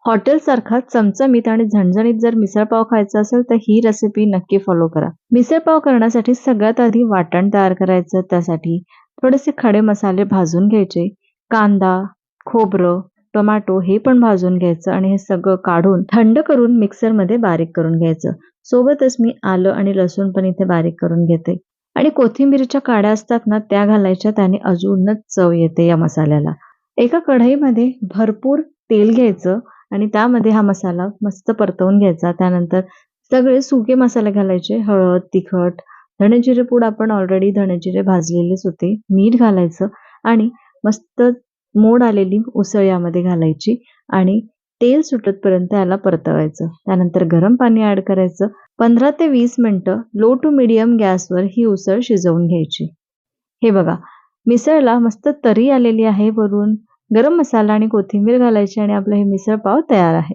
हॉटेलसारखा चमचमीत आणि झणझणीत जर मिसळपाव खायचा असेल तर ही रेसिपी नक्की फॉलो करा. मिसळपाव करण्यासाठी सगळ्यात आधी वाटण तयार करायचं. त्यासाठी थोडेसे खडे मसाले भाजून घ्यायचे. कांदा, खोबरं, टोमॅटो हे पण भाजून घ्यायचं आणि हे सगळं काढून थंड करून मिक्सरमध्ये बारीक करून घ्यायचं. सोबतच मी आलं आणि लसूण पण इथे बारीक करून घेते आणि कोथिंबीरच्या काड्या असतात ना त्या घालायच्या. त्याने अजूनच चव येते या मसाल्याला. एका कढईमध्ये भरपूर तेल घ्यायचं आणि त्यामध्ये हा मसाला मस्त परतवून घ्यायचा. त्यानंतर सगळे सुके मसाले घालायचे. हळद, तिखट, धणे-जिरे पूड आपण ऑलरेडी धणे-जिरे भाजलेलेच होते. मीठ घालायचं आणि मस्त मोड आलेली उसळ यामध्ये घालायची आणि तेल सुटतपर्यंत याला परतवायचं. त्यानंतर गरम पाणी ॲड करायचं. 15 ते 20 मिनिटं लो टू मीडियम गॅसवर ही उसळ शिजवून घ्यायची. हे बघा, मिसळला मस्त तरी आलेली आहे. वरून गरम मसाला आणि कोथिंबीर घालायची आणि आपलं हे मिसळ पाव तयार आहे.